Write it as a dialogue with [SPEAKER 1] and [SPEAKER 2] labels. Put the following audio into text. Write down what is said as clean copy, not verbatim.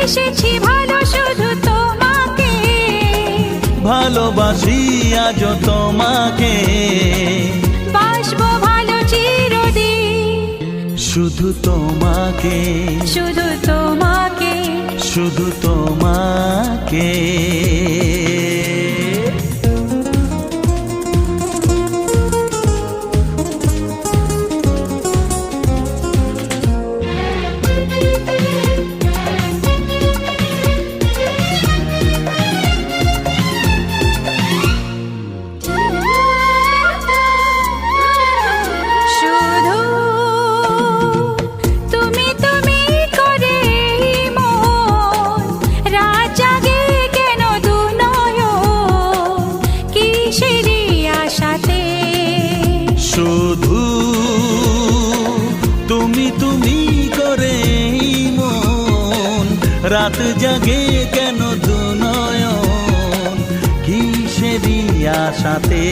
[SPEAKER 1] এসেছি ভালো শুধু তোমাকে,
[SPEAKER 2] ভালোবাসি আজ তোমাকে,
[SPEAKER 1] বাসবো ভালো চিরদিন,
[SPEAKER 2] শুধু তোমাকে,
[SPEAKER 1] শুধু তোমাকে,
[SPEAKER 2] শুধু তোমাকে।
[SPEAKER 1] শুধু তুমি তুমি করে মন রাত জাগে কেন দু নয়ন, কিসেরই আশাতে।
[SPEAKER 2] শুধু তুমি তুমি করে মন রাত জাগে কেন দু নয়ন, কিসেরই আশাতে।